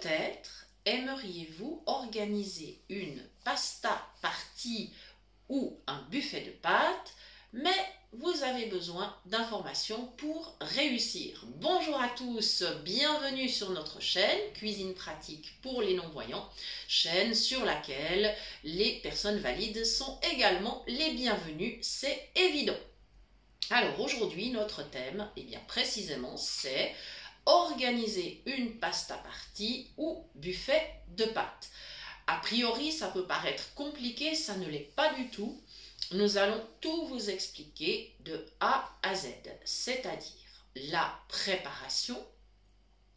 Peut-être aimeriez-vous organiser une pasta party ou un buffet de pâtes, mais vous avez besoin d'informations pour réussir. Bonjour à tous, bienvenue sur notre chaîne Cuisine pratique pour les non-voyants, chaîne sur laquelle les personnes valides sont également les bienvenues, c'est évident. Alors aujourd'hui, notre thème, bien précisément, c'est organiser une pasta party ou buffet de pâtes. A priori, ça peut paraître compliqué, ça ne l'est pas du tout. Nous allons tout vous expliquer de A à Z, c'est-à-dire la préparation,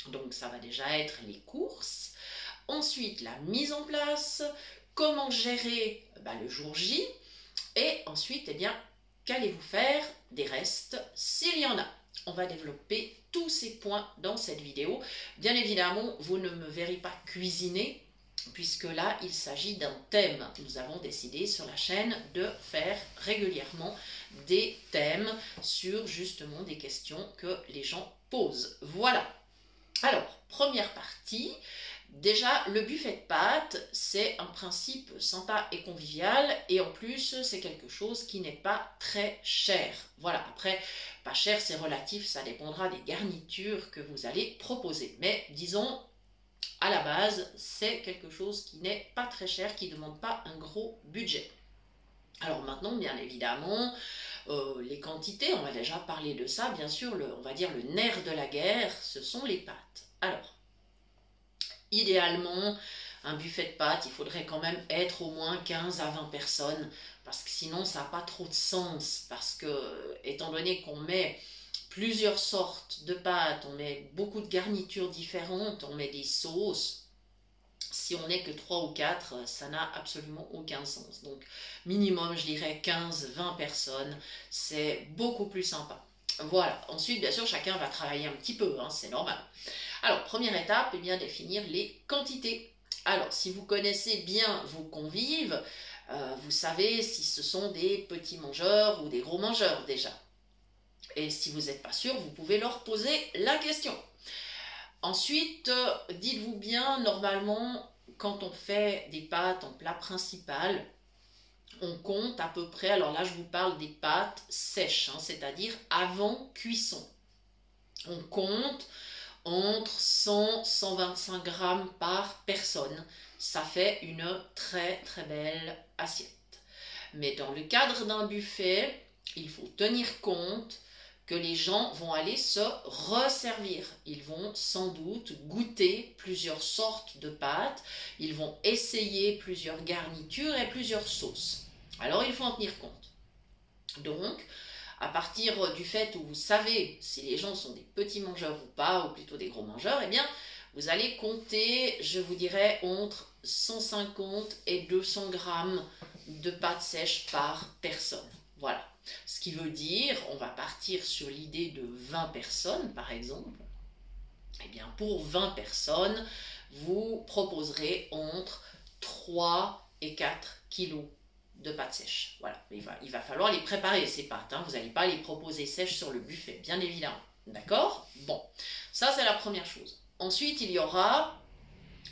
donc ça va déjà être les courses, ensuite la mise en place, comment gérer le jour J, et ensuite, qu'allez-vous faire des restes s'il y en a. On va développer tous ces points dans cette vidéo. Bien évidemment, vous ne me verrez pas cuisiner, puisque là, il s'agit d'un thème. Nous avons décidé sur la chaîne de faire régulièrement des thèmes sur justement des questions que les gens posent. Voilà. Alors, première partie. Déjà, le buffet de pâtes, c'est un principe sympa et convivial, et en plus, c'est quelque chose qui n'est pas très cher. Voilà, après, pas cher, c'est relatif, ça dépendra des garnitures que vous allez proposer. Mais disons, à la base, c'est quelque chose qui n'est pas très cher, qui ne demande pas un gros budget. Alors maintenant, bien évidemment, les quantités, on va déjà parler de ça, bien sûr, on va dire le nerf de la guerre, ce sont les pâtes. Alors, idéalement, un buffet de pâtes, il faudrait quand même être au moins 15 à 20 personnes, parce que sinon ça n'a pas trop de sens, parce que, étant donné qu'on met plusieurs sortes de pâtes, on met beaucoup de garnitures différentes, on met des sauces, si on n'est que 3 ou 4, ça n'a absolument aucun sens. Donc minimum, je dirais 15-20 personnes, c'est beaucoup plus sympa. Voilà, ensuite bien sûr chacun va travailler un petit peu, hein, c'est normal. Alors première étape, définir les quantités. Alors si vous connaissez bien vos convives, vous savez si ce sont des petits mangeurs ou des gros mangeurs déjà. Et si vous n'êtes pas sûr, vous pouvez leur poser la question. Ensuite, dites-vous bien, normalement, quand on fait des pâtes en plat principal, on compte à peu près, alors là je vous parle des pâtes sèches, hein, c'est-à-dire avant cuisson. On compte entre 100 et 125 grammes par personne. Ça fait une très très belle assiette. Mais dans le cadre d'un buffet, il faut tenir compte que les gens vont aller se resservir. Ils vont sans doute goûter plusieurs sortes de pâtes, ils vont essayer plusieurs garnitures et plusieurs sauces. Alors il faut en tenir compte. Donc, à partir du fait où vous savez si les gens sont des petits mangeurs ou pas, ou plutôt des gros mangeurs, vous allez compter, je vous dirais, entre 150 et 200 grammes de pâtes sèches par personne. Voilà. Ce qui veut dire, on va partir sur l'idée de 20 personnes, par exemple. Pour 20 personnes, vous proposerez entre 3 et 4 kilos de pâtes sèches. Voilà, il va falloir les préparer, ces pâtes. Hein. Vous n'allez pas les proposer sèches sur le buffet, bien évidemment. D'accord? Bon, ça c'est la première chose. Ensuite, il y aura,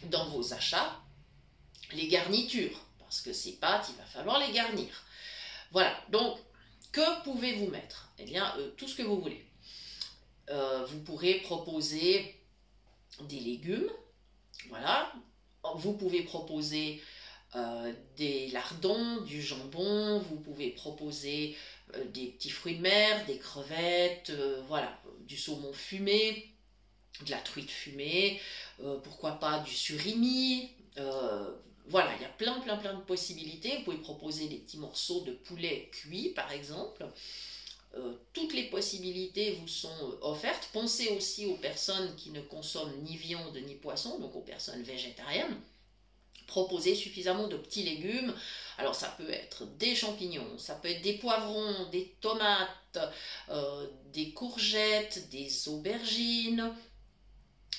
dans vos achats, les garnitures. Parce que ces pâtes, il va falloir les garnir. Voilà, donc, que pouvez-vous mettre? Tout ce que vous voulez. Vous pourrez proposer des légumes. Voilà. Vous pouvez proposer des lardons, du jambon, vous pouvez proposer des petits fruits de mer, des crevettes, voilà, du saumon fumé, de la truite fumée, pourquoi pas du surimi, voilà, il y a plein de possibilités. Vous pouvez proposer des petits morceaux de poulet cuit par exemple. Toutes les possibilités vous sont offertes. Pensez aussi aux personnes qui ne consomment ni viande ni poisson, donc aux personnes végétariennes. Proposez suffisamment de petits légumes. Alors ça peut être des champignons, ça peut être des poivrons, des tomates, des courgettes, des aubergines.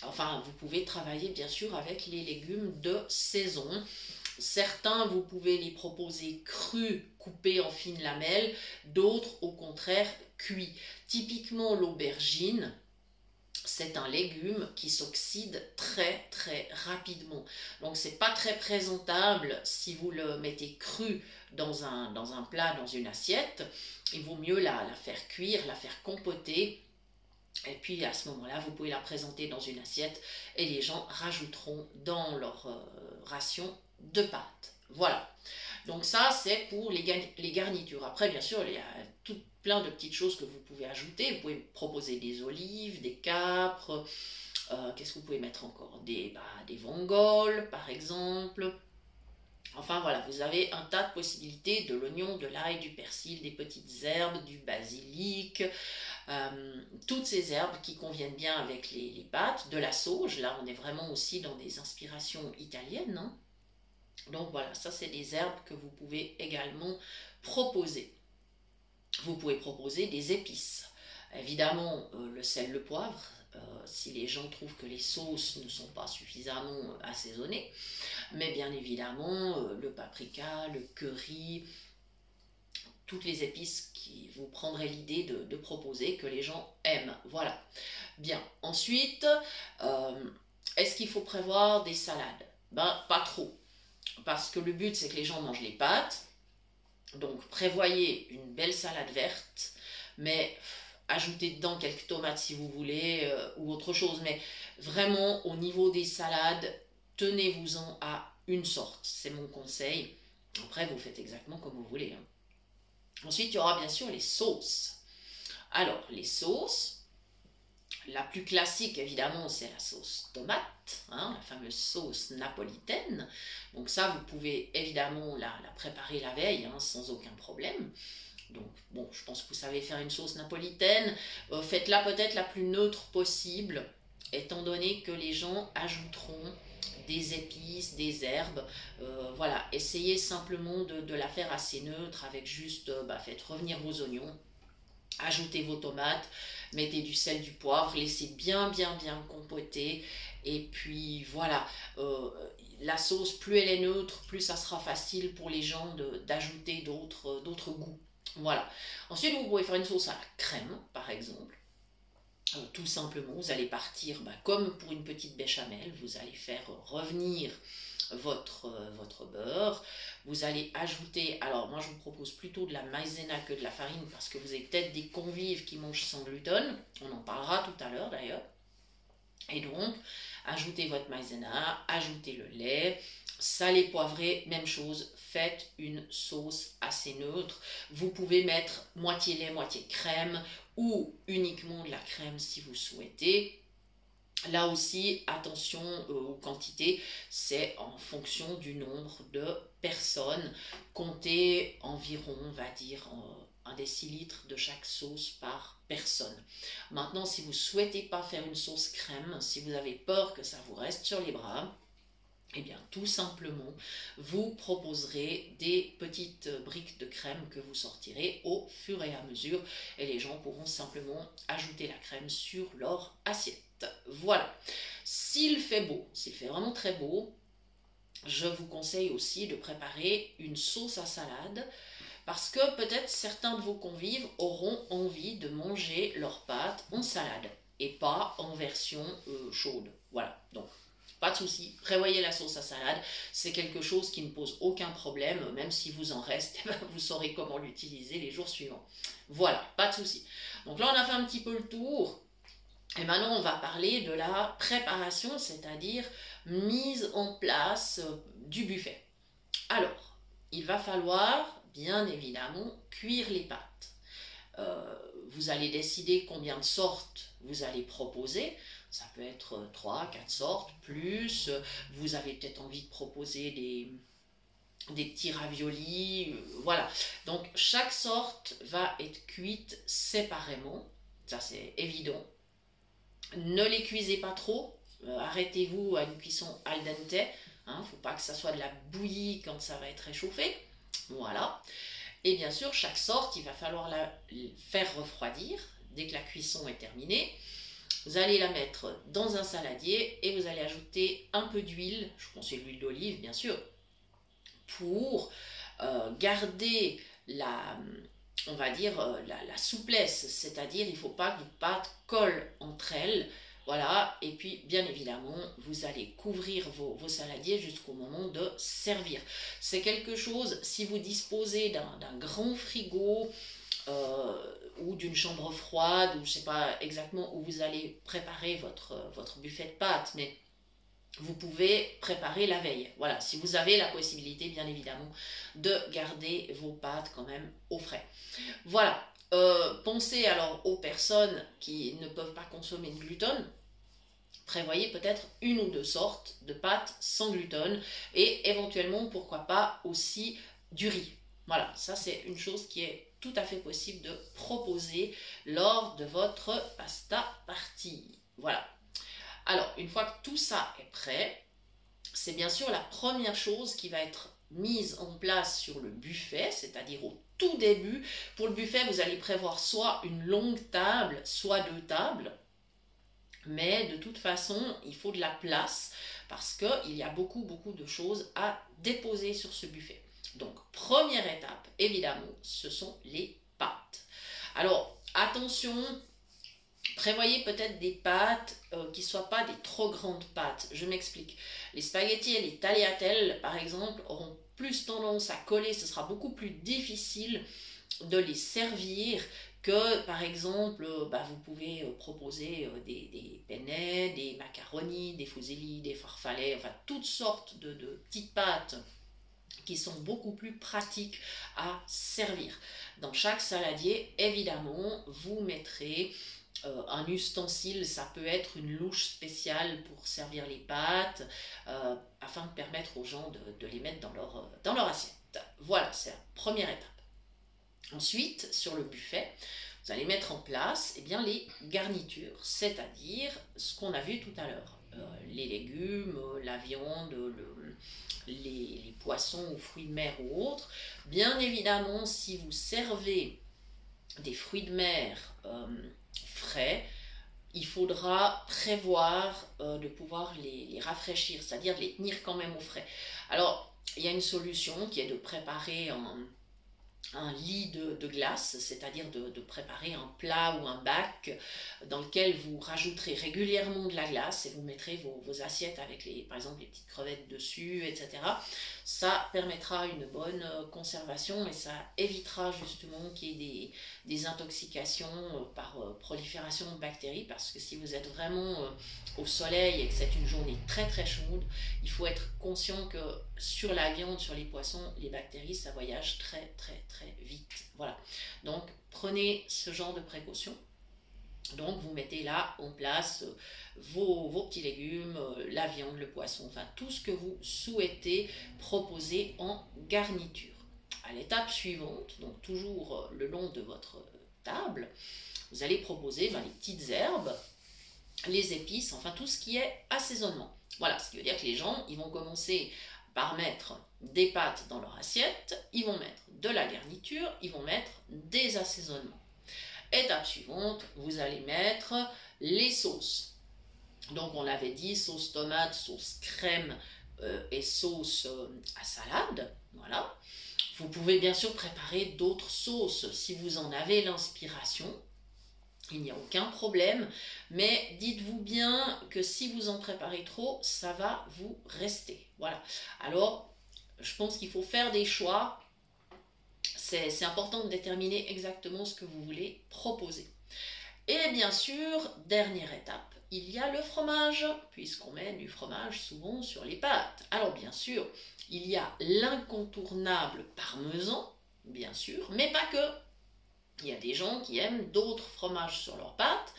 Enfin, vous pouvez travailler bien sûr avec les légumes de saison. Certains, vous pouvez les proposer crus, coupés en fines lamelles, d'autres au contraire cuits. Typiquement l'aubergine, c'est un légume qui s'oxyde très très rapidement. Donc c'est pas très présentable si vous le mettez cru dans un plat, dans une assiette. Il vaut mieux la faire cuire, la faire compoter. Et puis à ce moment-là, vous pouvez la présenter dans une assiette et les gens rajouteront dans leur ration de pâtes. Voilà. Donc ça, c'est pour les garnitures. Après, bien sûr, il y a tout plein de petites choses que vous pouvez ajouter. Vous pouvez proposer des olives, des capres. Qu'est-ce que vous pouvez mettre encore? Des vongols, par exemple. Enfin voilà, vous avez un tas de possibilités, de l'oignon, de l'ail, du persil, des petites herbes, du basilic, toutes ces herbes qui conviennent bien avec les pâtes, de la sauge. Là, on est vraiment aussi dans des inspirations italiennes, hein. Donc voilà, ça c'est des herbes que vous pouvez également proposer. Vous pouvez proposer des épices. Évidemment, le sel, le poivre, si les gens trouvent que les sauces ne sont pas suffisamment assaisonnées. Mais bien évidemment, le paprika, le curry, toutes les épices qui vous prendrez l'idée de proposer, que les gens aiment. Voilà. Bien. Ensuite, est-ce qu'il faut prévoir des salades? Ben, pas trop. Parce que le but, c'est que les gens mangent les pâtes. Donc, prévoyez une belle salade verte, mais ajoutez dedans quelques tomates si vous voulez, ou autre chose. Mais vraiment, au niveau des salades, tenez-vous-en à une sorte. C'est mon conseil. Après, vous faites exactement comme vous voulez, hein. Ensuite, il y aura bien sûr les sauces. Alors, les sauces, la plus classique, évidemment, c'est la sauce tomate, hein, la fameuse sauce napolitaine. Donc ça, vous pouvez évidemment la préparer la veille, hein, sans aucun problème. Donc, bon, je pense que vous savez faire une sauce napolitaine. Faites-la peut-être la plus neutre possible, étant donné que les gens ajouteront des épices, des herbes. Voilà, essayez simplement de la faire assez neutre, avec juste, faites revenir vos oignons, ajoutez vos tomates, mettez du sel, du poivre, laissez bien compoter, et puis voilà, la sauce, plus elle est neutre, plus ça sera facile pour les gens d'ajouter d'autres goûts. Voilà. Ensuite, vous pouvez faire une sauce à la crème, par exemple. Tout simplement, vous allez partir comme pour une petite béchamel, vous allez faire revenir votre beurre, vous allez ajouter, alors moi je vous propose plutôt de la maïzena que de la farine, parce que vous avez peut-être des convives qui mangent sans gluten, on en parlera tout à l'heure d'ailleurs, et donc ajoutez votre maïzena, ajoutez le lait, salé, poivré, même chose, faites une sauce assez neutre. Vous pouvez mettre moitié lait, moitié crème, ou uniquement de la crème si vous souhaitez. Là aussi, attention aux quantités, c'est en fonction du nombre de personnes. Comptez environ, on va dire, 1 décilitre de chaque sauce par personne. Maintenant, si vous ne souhaitez pas faire une sauce crème, si vous avez peur que ça vous reste sur les bras, eh bien, tout simplement, vous proposerez des petites briques de crème que vous sortirez au fur et à mesure, et les gens pourront simplement ajouter la crème sur leur assiette. Voilà. S'il fait beau, s'il fait vraiment très beau, je vous conseille aussi de préparer une sauce à salade, parce que peut-être certains de vos convives auront envie de manger leurs pâtes en salade et pas en version chaude. Voilà, donc pas de souci, prévoyez la sauce à salade, c'est quelque chose qui ne pose aucun problème, même si vous en reste, vous saurez comment l'utiliser les jours suivants. Voilà, pas de souci. Donc là on a fait un petit peu le tour, et maintenant on va parler de la préparation, c'est-à-dire mise en place du buffet. Alors, il va falloir bien évidemment cuire les pâtes. Vous allez décider combien de sortes vous allez proposer. Ça peut être 3, 4 sortes, plus. Vous avez peut-être envie de proposer des petits raviolis. Voilà. Donc, chaque sorte va être cuite séparément. Ça, c'est évident. Ne les cuisez pas trop. Arrêtez-vous à une cuisson al dente. Il ne faut pas que ça soit de la bouillie quand ça va être réchauffé. Voilà. Et bien sûr, chaque sorte, il va falloir la faire refroidir dès que la cuisson est terminée. Vous allez la mettre dans un saladier et vous allez ajouter un peu d'huile, je conseille l'huile d'olive bien sûr, pour garder on va dire, la souplesse, c'est-à-dire il ne faut pas que vos pâtes collent entre elles Voilà, et puis bien évidemment, vous allez couvrir vos saladiers jusqu'au moment de servir. C'est quelque chose, si vous disposez d'un grand frigo ou d'une chambre froide, ou je ne sais pas exactement où vous allez préparer votre buffet de pâtes, mais vous pouvez préparer la veille. Voilà, si vous avez la possibilité, bien évidemment, de garder vos pâtes quand même au frais. Voilà. Pensez alors aux personnes qui ne peuvent pas consommer de gluten. Prévoyez peut-être une ou deux sortes de pâtes sans gluten et éventuellement, pourquoi pas, aussi du riz. Voilà, ça c'est une chose qui est tout à fait possible de proposer lors de votre pasta party. Voilà. Alors, une fois que tout ça est prêt, c'est bien sûr la première chose qui va être mise en place sur le buffet, c'est-à-dire au tout début. Pour le buffet, vous allez prévoir soit une longue table, soit deux tables. Mais de toute façon, il faut de la place parce qu'il y a beaucoup de choses à déposer sur ce buffet. Donc, première étape, évidemment, ce sont les pâtes. Alors, attention, prévoyez peut-être des pâtes qui ne soient pas des trop grandes pâtes. Je m'explique. Les spaghettis et les tagliatelles, par exemple, auront plus tendance à coller. Ce sera beaucoup plus difficile de les servir que, par exemple, vous pouvez proposer des penne, des macaronis, des fusilli, des farfalle, enfin toutes sortes de petites pâtes qui sont beaucoup plus pratiques à servir. Dans chaque saladier, évidemment, vous mettrez un ustensile, ça peut être une louche spéciale pour servir les pâtes, afin de permettre aux gens de les mettre dans leur assiette. Voilà, c'est la première étape. Ensuite, sur le buffet, vous allez mettre en place les garnitures, c'est-à-dire ce qu'on a vu tout à l'heure. Les légumes, la viande, les poissons ou fruits de mer ou autres. Bien évidemment, si vous servez des fruits de mer frais, il faudra prévoir de pouvoir les rafraîchir, c'est-à-dire de les tenir quand même au frais. Alors, il y a une solution qui est de préparer un lit de glace, c'est-à-dire de préparer un plat ou un bac dans lequel vous rajouterez régulièrement de la glace et vous mettrez vos assiettes avec par exemple les petites crevettes dessus, etc. Ça permettra une bonne conservation et ça évitera justement qu'il y ait des intoxications par prolifération de bactéries, parce que si vous êtes vraiment au soleil et que c'est une journée très très chaude, il faut être conscient que sur la viande, sur les poissons, les bactéries, ça voyage très très très vite. Voilà. Donc prenez ce genre de précautions. Donc vous mettez là en place vos petits légumes, la viande, le poisson, enfin tout ce que vous souhaitez proposer en garniture. À l'étape suivante, donc toujours le long de votre table, vous allez proposer les petites herbes, les épices, enfin tout ce qui est assaisonnement. Voilà, ce qui veut dire que les gens, ils vont commencer par mettre des pâtes dans leur assiette, ils vont mettre de la garniture, ils vont mettre des assaisonnements. Étape suivante, vous allez mettre les sauces. Donc on l'avait dit, sauce tomate, sauce crème et sauce à salade. Voilà. Vous pouvez bien sûr préparer d'autres sauces si vous en avez l'inspiration. Il n'y a aucun problème, mais dites-vous bien que si vous en préparez trop, ça va vous rester. Voilà. Alors, je pense qu'il faut faire des choix. C'est important de déterminer exactement ce que vous voulez proposer. Et bien sûr, dernière étape, il y a le fromage, puisqu'on met du fromage souvent sur les pâtes. Alors bien sûr, il y a l'incontournable parmesan, bien sûr, mais pas que. Il y a des gens qui aiment d'autres fromages sur leurs pâtes.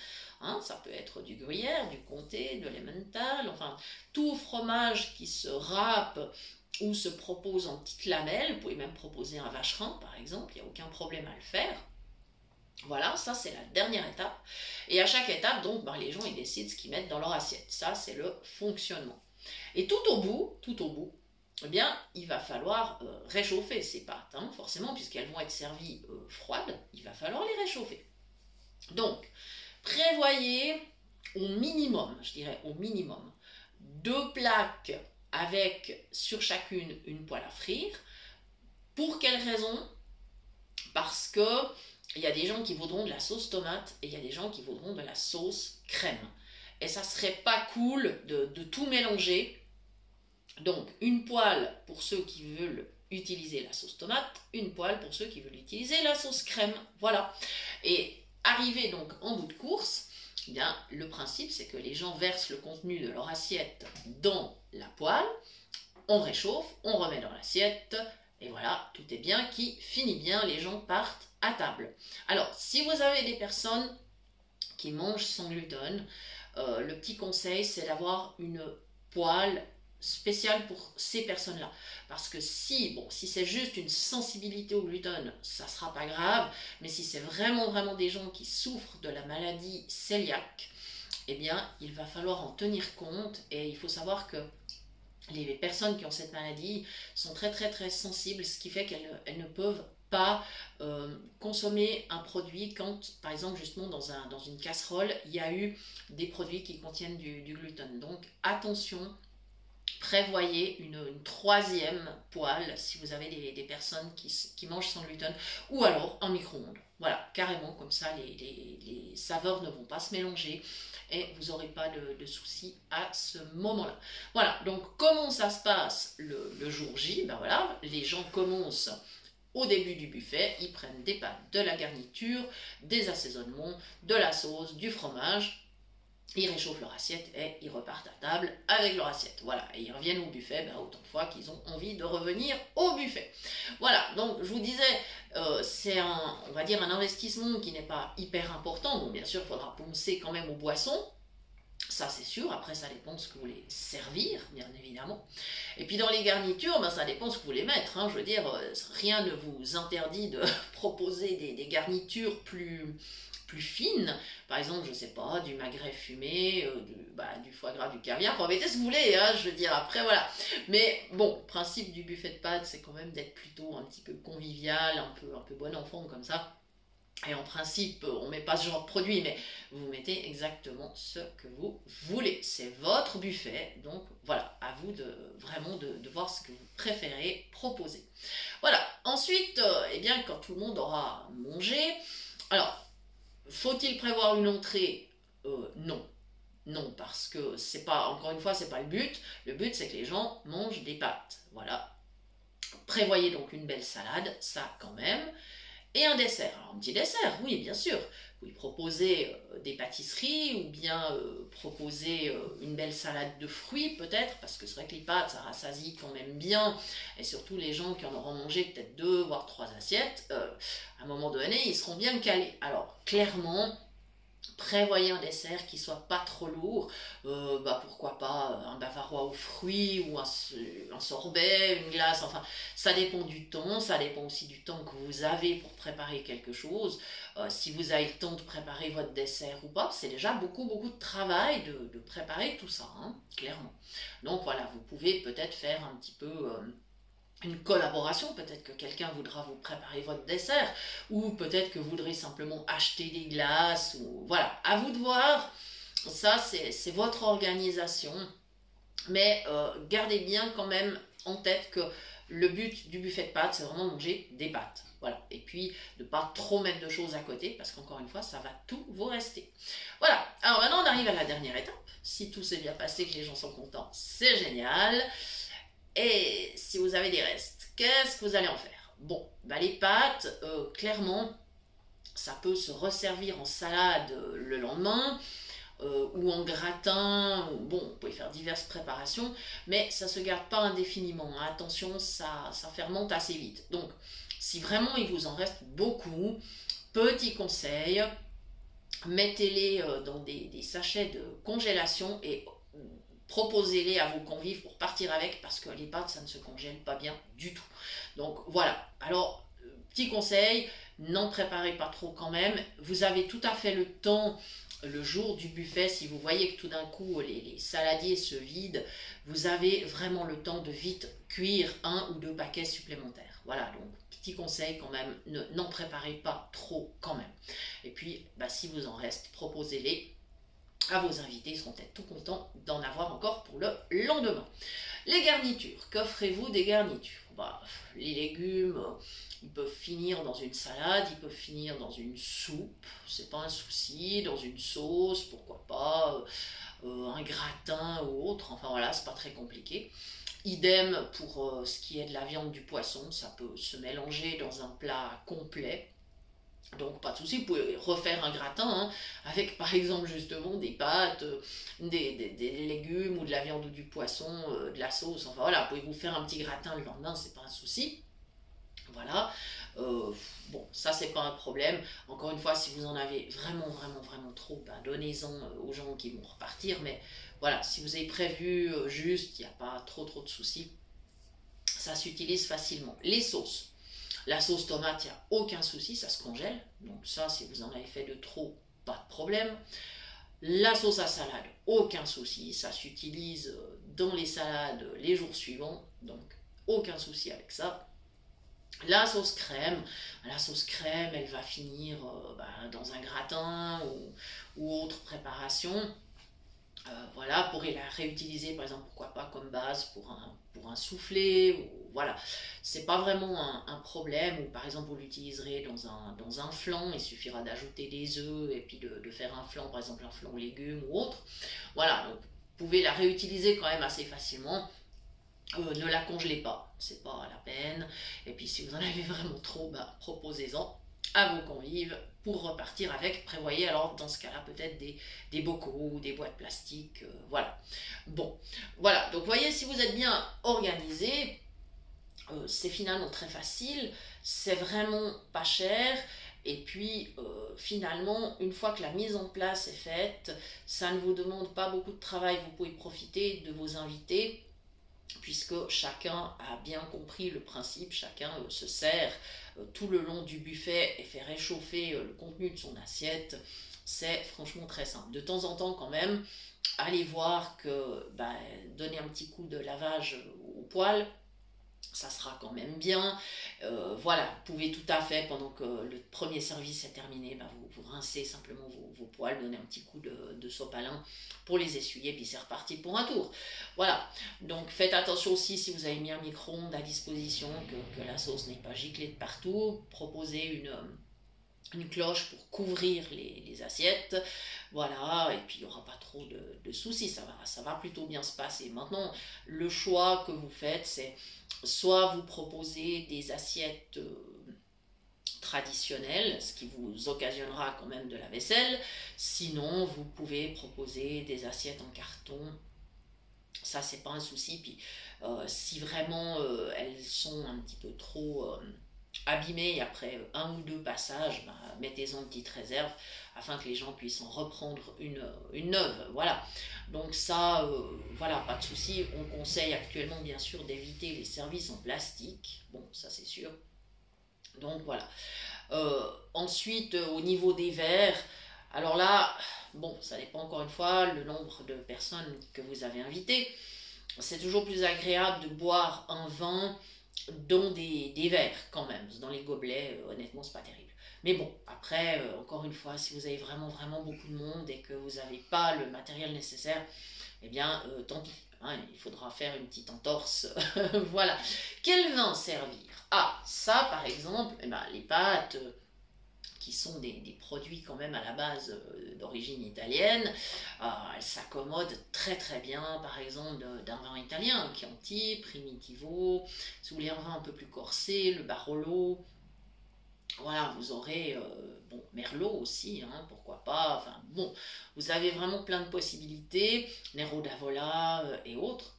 Ça peut être du gruyère, du comté, de l'emmental, enfin tout fromage qui se râpe ou se propose en petites lamelles. Vous pouvez même proposer un vacherin par exemple, il n'y a aucun problème à le faire. Voilà, ça c'est la dernière étape. Et à chaque étape, donc, les gens ils décident ce qu'ils mettent dans leur assiette. Ça c'est le fonctionnement. Et tout au bout, eh bien, il va falloir réchauffer ces pâtes, forcément, puisqu'elles vont être servies froides, il va falloir les réchauffer. Donc, prévoyez au minimum, je dirais au minimum, 2 plaques avec sur chacune une poêle à frire. Pour quelle raison? Parce que il y a des gens qui voudront de la sauce tomate et il y a des gens qui voudront de la sauce crème. et ça serait pas cool de tout mélanger. Donc une poêle pour ceux qui veulent utiliser la sauce tomate, une poêle pour ceux qui veulent utiliser la sauce crème. Voilà. Et arrivé donc en bout de course, eh bien, le principe c'est que les gens versent le contenu de leur assiette dans la poêle, on réchauffe, on remet dans l'assiette, et voilà, tout est bien qui finit bien, les gens partent à table. Alors, si vous avez des personnes qui mangent sans gluten, le petit conseil c'est d'avoir une poêle spéciale pour ces personnes-là. Parce que si c'est juste une sensibilité au gluten, ça sera pas grave, mais si c'est vraiment des gens qui souffrent de la maladie cœliaque, eh bien, il va falloir en tenir compte, et il faut savoir que les personnes qui ont cette maladie sont très sensibles, ce qui fait qu'elles ne peuvent pas consommer un produit quand, par exemple, justement dans une casserole, il y a eu des produits qui contiennent du gluten. Donc attention, prévoyez une troisième poêle si vous avez des personnes qui mangent sans gluten, ou alors un micro-ondes. Voilà, carrément, comme ça les saveurs ne vont pas se mélanger et vous n'aurez pas de soucis à ce moment-là. Voilà, donc comment ça se passe le jour J? Ben voilà, les gens commencent au début du buffet, ils prennent des pâtes, de la garniture, des assaisonnements, de la sauce, du fromage. Ils réchauffent leur assiette et ils repartent à table avec leur assiette. Voilà, et ils reviennent au buffet autant de fois qu'ils ont envie de revenir au buffet. Voilà, donc je vous disais, c'est on va dire un investissement qui n'est pas hyper important. Bon, bien sûr, il faudra penser quand même aux boissons. Ça c'est sûr, après ça dépend de ce que vous voulez servir, bien évidemment. Et puis dans les garnitures, ben, ça dépend de ce que vous voulez mettre. Hein. Je veux dire, rien ne vous interdit de proposer des garnitures plus fines. Par exemple, je sais pas, du magret fumé, du foie gras, du caviar. Vous mettez ce que vous voulez, hein, je veux dire, après voilà. Mais bon, le principe du buffet de pâtes, c'est quand même d'être plutôt un petit peu convivial, un peu bon enfant comme ça. Et en principe, on ne met pas ce genre de produit, mais vous mettez exactement ce que vous voulez. C'est votre buffet, donc voilà, à vous vraiment de voir ce que vous préférez proposer. Voilà, ensuite, eh bien, quand tout le monde aura mangé, alors, faut-il prévoir une entrée? Non. Non, parce que c'est pas, encore une fois, c'est pas le but. Le but, c'est que les gens mangent des pâtes. Voilà. Prévoyez donc une belle salade, ça quand même. Et un dessert. Alors, un petit dessert, oui, bien sûr. Vous proposez des pâtisseries ou bien proposer une belle salade de fruits, peut-être, parce que c'est vrai que les pâtes, ça rassasie quand même bien. Et surtout, les gens qui en auront mangé peut-être 2, voire 3 assiettes, à un moment donné, ils seront bien calés. Alors, clairement, prévoyez un dessert qui soit pas trop lourd, pourquoi pas un bavarois aux fruits ou un sorbet, une glace, enfin ça dépend du temps, ça dépend aussi du temps que vous avez pour préparer quelque chose. Si vous avez le temps de préparer votre dessert ou pas, c'est déjà beaucoup de travail de préparer tout ça, hein, clairement. Donc voilà, vous pouvez peut-être faire un petit peu une collaboration, peut-être que quelqu'un voudra vous préparer votre dessert, ou peut-être que vous voudrez simplement acheter des glaces, ou voilà, à vous de voir, ça c'est votre organisation, mais gardez bien quand même en tête que le but du buffet de pâtes, c'est vraiment manger des pâtes, voilà, et puis de ne pas trop mettre de choses à côté, parce qu'encore une fois, ça va tout vous rester. Voilà, alors maintenant on arrive à la dernière étape, si tout s'est bien passé, que les gens sont contents, c'est génial. Et si vous avez des restes, qu'est-ce que vous allez en faire? Bon, les pâtes, clairement, ça peut se resservir en salade le lendemain, ou en gratin, bon, vous pouvez faire diverses préparations, mais ça ne se garde pas indéfiniment. Hein. Attention, ça fermente assez vite. Donc, si vraiment il vous en reste beaucoup, petit conseil, mettez-les dans des sachets de congélation et proposez-les à vos convives pour partir avec, parce que les pâtes ça ne se congèle pas bien du tout. Donc voilà, alors petit conseil, n'en préparez pas trop quand même, vous avez tout à fait le temps le jour du buffet, si vous voyez que tout d'un coup les saladiers se vident, vous avez vraiment le temps de vite cuire 1 ou 2 paquets supplémentaires. Voilà, donc petit conseil quand même, n'en préparez pas trop quand même. Et puis si vous en reste, proposez-les à vos invités, ils seront peut-être tout contents d'en avoir encore pour le lendemain. Les garnitures, qu'offrez-vous des garnitures? Les légumes, ils peuvent finir dans une salade, ils peuvent finir dans une soupe, c'est pas un souci, dans une sauce, pourquoi pas. un gratin ou autre, enfin voilà, c'est pas très compliqué. Idem pour ce qui est de la viande, du poisson, ça peut se mélanger dans un plat complet. Donc pas de souci, vous pouvez refaire un gratin hein, avec par exemple justement des pâtes, des légumes ou de la viande ou du poisson, de la sauce, enfin voilà, vous pouvez vous faire un petit gratin le lendemain, c'est pas un souci. Voilà, bon, ça c'est pas un problème. Encore une fois, si vous en avez vraiment trop, ben, donnez-en aux gens qui vont repartir. Mais voilà, si vous avez prévu juste, il n'y a pas trop de soucis. Ça s'utilise facilement. Les sauces. La sauce tomate, il n'y a aucun souci, ça se congèle. Donc ça, si vous en avez fait de trop, pas de problème. La sauce à salade, aucun souci, ça s'utilise dans les salades les jours suivants. Donc aucun souci avec ça. La sauce crème, elle va finir dans un gratin ou autre préparation. Voilà, vous pourrez la réutiliser par exemple, pourquoi pas comme base pour un soufflé. Voilà, c'est pas vraiment un problème. Ou par exemple, vous l'utiliserez dans un flan, il suffira d'ajouter des œufs et puis de faire un flan, par exemple un flan aux légumes ou autre. Voilà, donc vous pouvez la réutiliser quand même assez facilement. Ne la congelez pas, c'est pas la peine. Et puis si vous en avez vraiment trop, bah, proposez-en à vos convives pour repartir avec. Prévoyez alors dans ce cas-là peut-être des bocaux ou des boîtes plastiques. Voilà. Bon, voilà. Donc voyez, si vous êtes bien organisé, c'est finalement très facile. C'est vraiment pas cher. Et puis finalement, une fois que la mise en place est faite, ça ne vous demande pas beaucoup de travail. Vous pouvez profiter de vos invités puisque chacun a bien compris le principe, chacun se sert tout le long du buffet et fait réchauffer le contenu de son assiette. C'est franchement très simple. De temps en temps quand même, allez voir que donner un petit coup de lavage au poêle, ça sera quand même bien. Voilà, vous pouvez tout à fait, pendant que le premier service est terminé, vous rincez simplement vos poêles, donnez un petit coup de sopalin pour les essuyer, puis c'est reparti pour un tour. Voilà, donc faites attention aussi si vous avez mis un micro-ondes à disposition, que la sauce n'est pas giclée de partout. Proposez une cloche pour couvrir les assiettes. Voilà, et puis il n'y aura pas trop de soucis, ça va plutôt bien se passer. Maintenant, le choix que vous faites, c'est soit vous proposez des assiettes traditionnelles, ce qui vous occasionnera quand même de la vaisselle. Sinon, vous pouvez proposer des assiettes en carton. Ça, c'est pas un souci. Puis, si vraiment elles sont un petit peu trop abîmées après un ou deux passages, mettez-en une petite réserve afin que les gens puissent en reprendre une neuve. Voilà. Donc ça, voilà, pas de souci. On conseille actuellement, bien sûr, d'éviter les services en plastique. Bon, ça c'est sûr. Donc voilà. Ensuite, au niveau des verres, alors là, bon, ça dépend encore une fois le nombre de personnes que vous avez invitées. C'est toujours plus agréable de boire un vin dans des verres quand même. Dans les gobelets, honnêtement, c'est pas terrible. Mais bon, après, encore une fois, si vous avez vraiment beaucoup de monde et que vous n'avez pas le matériel nécessaire, eh bien, tant pis. Hein, il faudra faire une petite entorse. Voilà. Quel vin servir? Ah, ça, par exemple, les pâtes qui sont des produits quand même à la base d'origine italienne, elles s'accommodent très bien, par exemple, d'un vin italien, Chianti, Primitivo. Si vous voulez un vin un peu plus corsé, le Barolo. Voilà, vous aurez, Merlot aussi, hein, pourquoi pas. Enfin, bon, vous avez vraiment plein de possibilités, Nero d'Avola et autres.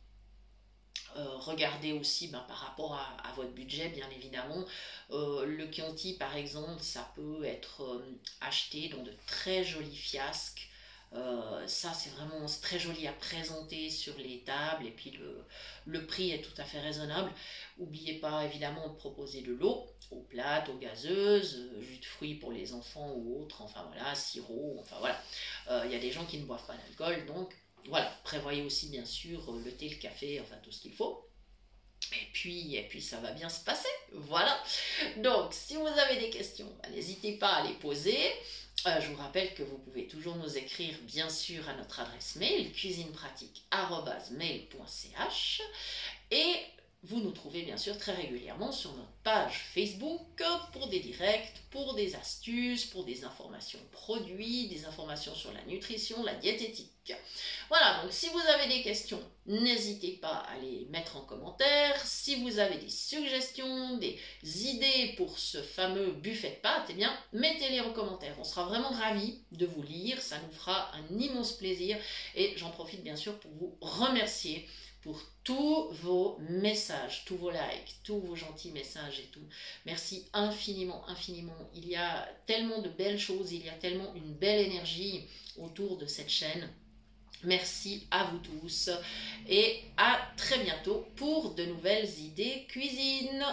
Regardez aussi par rapport à votre budget, bien évidemment. Le Chianti, par exemple, ça peut être acheté dans de très jolis fiasques. Ça, c'est vraiment très joli à présenter sur les tables et puis le prix est tout à fait raisonnable. N'oubliez pas évidemment de proposer de l'eau aux plates, aux gazeuses, jus de fruits pour les enfants ou autres, enfin voilà, sirop, enfin voilà. Il y a des gens qui ne boivent pas d'alcool, donc voilà, prévoyez aussi bien sûr le thé, le café, enfin tout ce qu'il faut. Et puis ça va bien se passer, voilà. Donc si vous avez des questions, n'hésitez pas à les poser. Je vous rappelle que vous pouvez toujours nous écrire bien sûr à notre adresse mail cuisinepratique@mail.ch et vous nous trouvez bien sûr très régulièrement sur notre page Facebook pour des directs, pour des astuces, pour des informations produits, des informations sur la nutrition, la diététique. Voilà, donc si vous avez des questions, n'hésitez pas à les mettre en commentaire. Si vous avez des suggestions, des idées pour ce fameux buffet de pâtes, eh bien, mettez-les en commentaire. On sera vraiment ravis de vous lire, ça nous fera un immense plaisir. Et j'en profite bien sûr pour vous remercier pour tous vos messages, tous vos likes, tous vos gentils messages et tout. Merci infiniment, infiniment. Il y a tellement de belles choses, il y a tellement une belle énergie autour de cette chaîne. Merci à vous tous et à très bientôt pour de nouvelles idées cuisine.